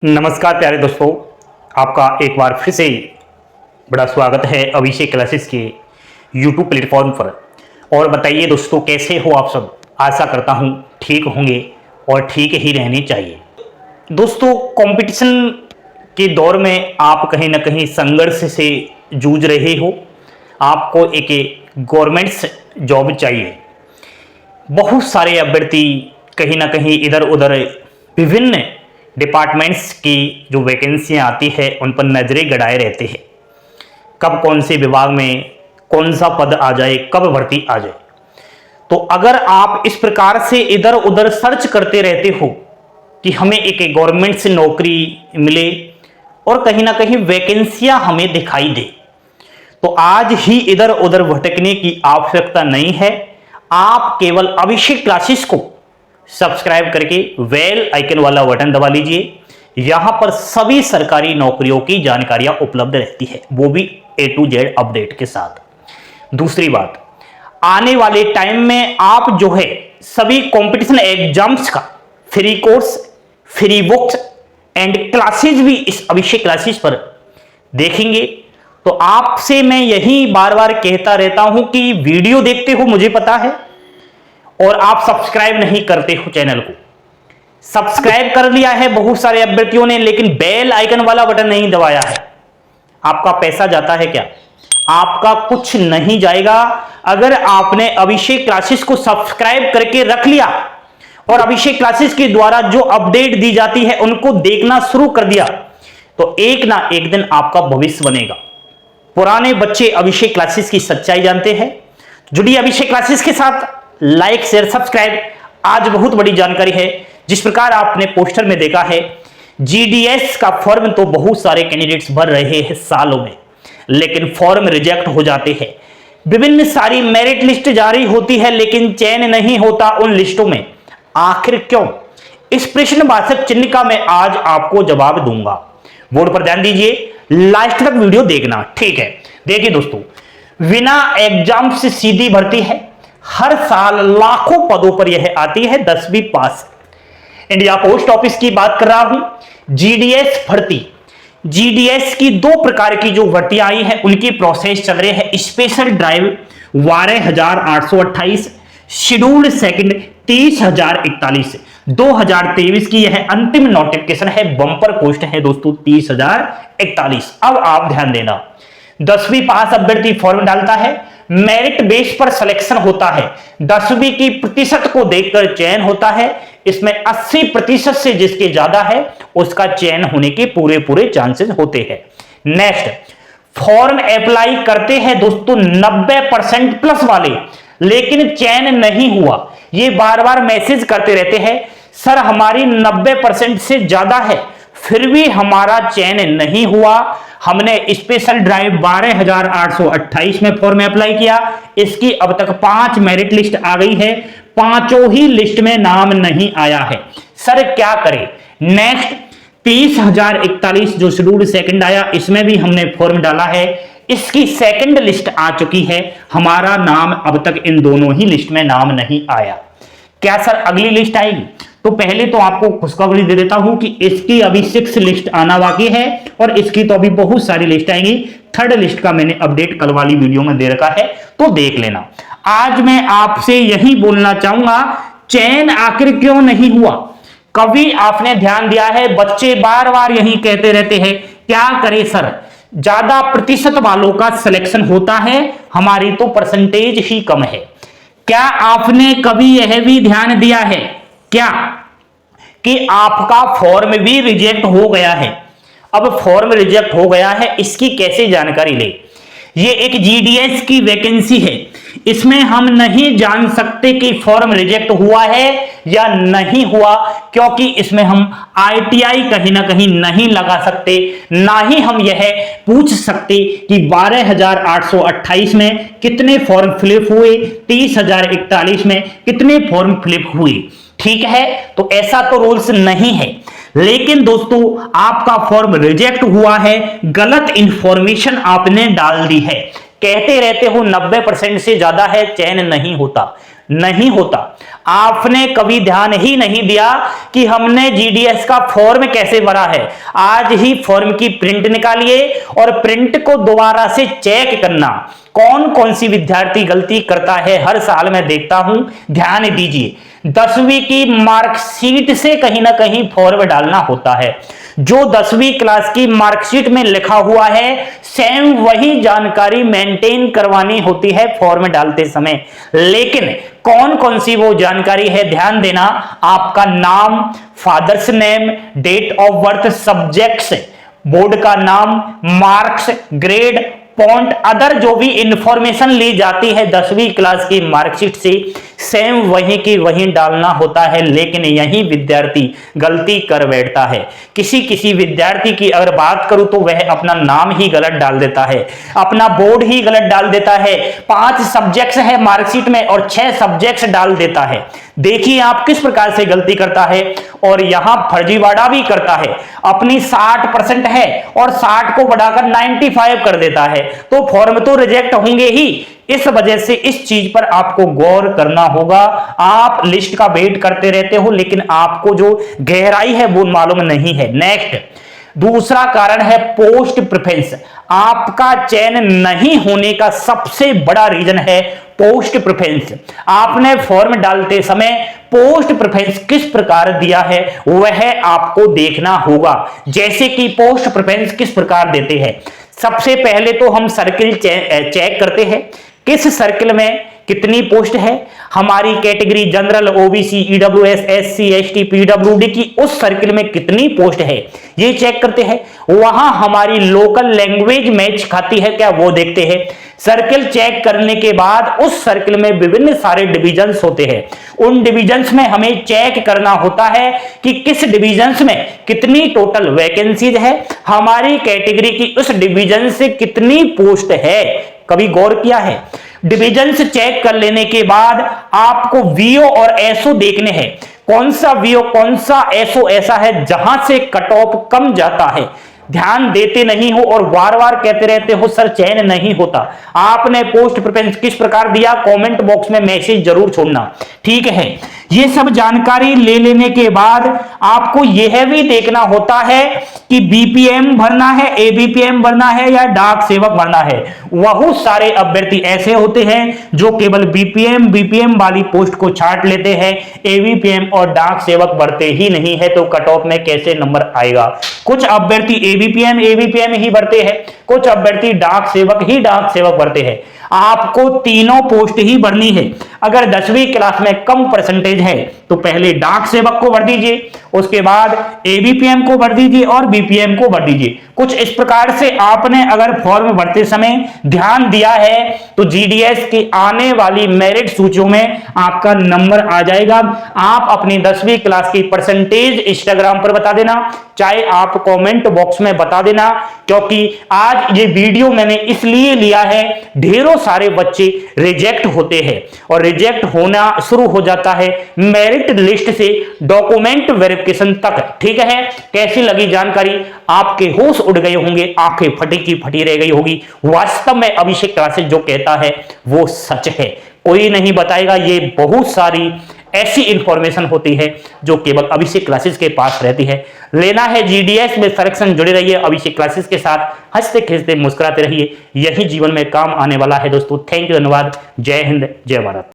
नमस्कार प्यारे दोस्तों, आपका एक बार फिर से बड़ा स्वागत है अभिषेक क्लासेस के YouTube प्लेटफॉर्म पर। और बताइए दोस्तों, कैसे हो आप सब। आशा करता हूँ ठीक होंगे और ठीक ही रहने चाहिए। दोस्तों, कंपटीशन के दौर में आप कहीं ना कहीं संघर्ष से जूझ रहे हो। आपको एक गवर्नमेंट जॉब चाहिए। बहुत सारे अभ्यर्थी कहीं ना कहीं इधर उधर विभिन्न डिपार्टमेंट्स की जो वैकेंसियां आती है उन पर नजरें गड़ाए रहते हैं। कब कौन से विभाग में कौन सा पद आ जाए, कब भर्ती आ जाए। तो अगर आप इस प्रकार से इधर उधर सर्च करते रहते हो कि हमें एक गवर्नमेंट से नौकरी मिले और कहीं ना कहीं वैकेंसियां हमें दिखाई दे, तो आज ही इधर उधर भटकने की आवश्यकता नहीं है। आप केवल अभिषेक क्लासेस को सब्सक्राइब करके बेल आइकन वाला बटन दबा लीजिए। यहां पर सभी सरकारी नौकरियों की जानकारियां उपलब्ध रहती है, वो भी A to Z अपडेट के साथ। दूसरी बात, आने वाले टाइम में आप जो है सभी कंपटीशन एग्जाम्स का free course, free books and classes भी इस अभिषेक क्लासेस पर देखेंगे। तो आपसे मैं यही बार बार कहता रहता हूं कि वीडियो देखते हो मुझे पता है, और आप सब्सक्राइब नहीं करते हो। चैनल को सब्सक्राइब कर लिया है बहुत सारे अभ्यर्थियों ने, लेकिन बेल आइकन वाला बटन नहीं दबाया है। आपका पैसा जाता है क्या? आपका कुछ नहीं जाएगा। अगर आपने अभिषेक क्लासेस को सब्सक्राइब करके रख लिया और अभिषेक क्लासेस के द्वारा जो अपडेट दी जाती है उनको देखना शुरू कर दिया, तो एक ना एक दिन आपका भविष्य बनेगा। पुराने बच्चे अभिषेक क्लासेस की सच्चाई जानते हैं। जुड़िए अभिषेक क्लासेस के साथ, लाइक शेयर सब्सक्राइब। आज बहुत बड़ी जानकारी है। जिस प्रकार आपने पोस्टर में देखा है, जीडीएस का फॉर्म तो बहुत सारे कैंडिडेट्स भर रहे हैं सालों में, लेकिन फॉर्म रिजेक्ट हो जाते हैं। विभिन्न सारी मेरिट लिस्ट जारी होती है, लेकिन चयन नहीं होता उन लिस्टों में। आखिर क्यों? इस प्रश्नवाचक चिन्ह का मैं आज आपको जवाब दूंगा। बोर्ड पर ध्यान दीजिए, लास्ट तक वीडियो देखना, ठीक है। देखिए दोस्तों, बिना एग्जाम से सीधी भर्ती है। हर साल लाखों पदों पर यह आती है 10वीं पास। इंडिया पोस्ट ऑफिस की बात कर रहा हूं। जीडीएस भर्ती, जीडीएस की दो प्रकार की जो भर्तियां आई है उनकी प्रोसेस चल रही है। Special drive 12,828, scheduled second 30,041। 2023 की यह अंतिम नोटिफिकेशन है। बंपर पोस्ट है दोस्तों 30,041। अब आप ध्यान देना, 10वीं पास अभ्यर्थी फॉर्म डालता है, मेरिट बेस पर सिलेक्शन होता है। 10वीं की प्रतिशत को देखकर चयन होता है। इसमें 80% से जिसके ज्यादा है उसका चयन होने के पूरे पूरे चांसेस होते हैं। नेक्स्ट, फॉर्म अप्लाई करते हैं दोस्तों 90% प्लस वाले, लेकिन चयन नहीं हुआ। ये बार बार मैसेज करते रहते हैं, सर हमारी 90% से ज्यादा है फिर भी हमारा चयन नहीं हुआ। हमने स्पेशल ड्राइव 12,828 में फॉर्म अप्लाई किया, इसकी अब तक 5 मेरिट लिस्ट आ गई है, पांचों ही लिस्ट में नाम नहीं आया है। सर क्या करें? नेक्स्ट, 30,041 जो शेड्यूल्ड सेकंड आया, इसमें भी हमने फॉर्म डाला है, इसकी सेकंड लिस्ट आ चुकी है, हमारा नाम अब तक इन दोनों ही लिस्ट में नाम नहीं आया। क्या सर अगली लिस्ट आएगी? तो पहले तो आपको खुशखबरी दे देता हूं कि इसकी अभी 6 लिस्ट आना बाकी है, और इसकी तो अभी बहुत सारी लिस्ट आएंगी। 3rd लिस्ट का मैंने अपडेट कल वाली वीडियो में दे रखा है, तो देख लेना। आज मैं आपसे यही बोलना चाहूंगा, चयन आखिर क्यों नहीं हुआ? कभी आपने ध्यान दिया है? बच्चे बार बार यही कहते रहते हैं, क्या करें सर, ज्यादा प्रतिशत वालों का सिलेक्शन होता है, हमारी तो परसेंटेज ही कम है। क्या आपने कभी यह भी ध्यान दिया है क्या कि आपका फॉर्म भी रिजेक्ट हो गया है? अब फॉर्म रिजेक्ट हो गया है, इसकी कैसे जानकारी ले? ये एक जीडीएस की वैकेंसी है, इसमें हम नहीं जान सकते कि फॉर्म रिजेक्ट हुआ है या नहीं हुआ, क्योंकि इसमें हम आईटीआई कहीं ना कहीं नहीं लगा सकते, ना ही हम यह पूछ सकते कि 12,828 में कितने फॉर्म फिलअप हुए, 30,041 में कितने फॉर्म फिलअप हुए। ठीक है, तो ऐसा तो रूल्स नहीं है। लेकिन दोस्तों, आपका फॉर्म रिजेक्ट हुआ है, गलत इंफॉर्मेशन आपने डाल दी है। कहते रहते हो 90% से ज्यादा है, चयन नहीं होता। नहीं होता। आपने कभी ध्यान ही नहीं दिया कि हमने जीडीएस का फॉर्म कैसे भरा है। आज ही फॉर्म की प्रिंट निकालिए और प्रिंट को दोबारा से चेक करना। कौन कौन सी विद्यार्थी गलती करता है हर साल मैं देखता हूं, ध्यान दीजिए। 10वीं की मार्कशीट से कहीं ना कहीं फॉर्म डालना होता है। जो 10वीं क्लास की मार्कशीट में लिखा हुआ है सेम वही जानकारी मेंटेन करवानी होती है फॉर्म डालते समय। लेकिन कौन कौन सी वो जानकारी है, ध्यान देना। आपका नाम, father's name, date of birth, subjects, board का नाम, मार्क्स, ग्रेड, फॉन्ट, अदर जो भी इंफॉर्मेशन ली जाती है 10वीं क्लास की मार्कशीट से सेम वही की वही डालना होता है। लेकिन यही विद्यार्थी गलती कर बैठता है। किसी किसी विद्यार्थी की अगर बात करूं तो वह अपना नाम ही गलत डाल देता है, अपना बोर्ड ही गलत डाल देता है। 5 सब्जेक्ट्स है मार्कशीट में और 6 सब्जेक्ट्स डाल देता है। देखिए आप किस प्रकार से गलती करता है और यहां फर्जीवाड़ा भी करता है। अपनी 60% है और 60 को बढ़ाकर 95 कर देता है, तो फॉर्म तो रिजेक्ट होंगे ही। इस वजह से इस चीज पर आपको गौर करना होगा। आप लिस्ट का वेट करते रहते हो लेकिन आपको जो गहराई है वो मालूम नहीं है। नेक्स्ट, दूसरा कारण है पोस्ट प्रेफरेंस। आपका चयन नहीं होने का सबसे बड़ा रीजन है पोस्ट प्रेफरेंस। आपने फॉर्म डालते समय पोस्ट प्रेफरेंस किस प्रकार दिया है वह आपको देखना होगा। जैसे कि पोस्ट प्रेफरेंस किस प्रकार देते हैं। सबसे पहले तो हम सर्किल चेक करते हैं, किस सर्किल में कितनी पोस्ट है। हमारी category general, OBC, EWS, SC, ST, PWD की उस सर्किल में कितनी पोस्ट है ये चेक करते हैं। वहां हमारी लोकल लैंग्वेज मैच खाती है क्या वो देखते हैं। सर्किल चेक करने के बाद उस सर्किल में विभिन्न सारे डिविजन्स होते हैं। उन डिविजन्स में हमें चेक करना होता है कि किस डिविजन्स में कितनी टोटल वैकेंसीज है, हमारी कैटेगरी की उस डिविजन से कितनी पोस्ट है। कभी गौर किया है। डिविजन से चेक कर लेने के बाद आपको वीओ और एसओ देखने हैं। कौन सा वीओ कौन सा एसओ ऐसा है जहां से कट ऑफ कम जाता है। ध्यान देते नहीं हो और बार बार कहते रहते हो सर चयन नहीं होता। आपने पोस्ट प्रेफरेंस किस प्रकार दिया कमेंट बॉक्स में मैसेज जरूर छोड़ना, ठीक है। ये सब जानकारी ले लेने के बाद आपको यह भी देखना होता है कि बीपीएम भरना है, एबीपीएम भरना है या डाक सेवक भरना है। बहुत सारे अभ्यर्थी ऐसे होते हैं जो केवल बीपीएम वाली पोस्ट को छांट लेते हैं, एबीपीएम और डाक सेवक भरते ही नहीं है, तो कट ऑफ में कैसे नंबर आएगा। कुछ अभ्यर्थी एबीपीएम ही भरते हैं, कुछ अभ्यर्थी डाक सेवक भरते हैं। आपको तीनों पोस्ट ही भरनी है। अगर 10वीं क्लास में कम परसेंटेज है तो पहले डाक सेवक को भर दीजिए, उसके बाद एबीपीएम को भर दीजिए और बीपीएम को भर दीजिए। कुछ इस प्रकार से आपने अगर फॉर्म भरते समय ध्यान दिया है तो जीडीएस की आने वाली मेरिट सूचियों में आपका नंबर आ जाएगा। आप अपनी 10वीं क्लास की परसेंटेज इंस्टाग्राम पर बता देना, चाहे आप कमेंट बॉक्स में बता देना, क्योंकि आज ये वीडियो मैंने इसलिए लिया है, ढेरों सारे बच्चे रिजेक्ट होते हैं और रिजेक्ट होना शुरू हो जाता है मेरिट लिस्ट से डॉक्यूमेंट वेरिफिकेशन तक, ठीक है। कैसी लगी जानकारी, आपके होश उड़ गए होंगे, आंखें फटी की फटी रह गई होगी। वास्तव में अभिषेक क्लासेस जो कहता है वो सच है, कोई नहीं बताएगा। ये बहुत सारी ऐसी इंफॉर्मेशन होती है जो केवल अभिषेक क्लासेस के पास रहती है। लेना है जीडीएस में सिलेक्शन, जुड़े रहिए अभिषेक क्लासेस के साथ, हंसते खिलते मुस्कुराते रहिए, यही जीवन में काम आने वाला है दोस्तों। थैंक यू, धन्यवाद, जय हिंद, जय भारत।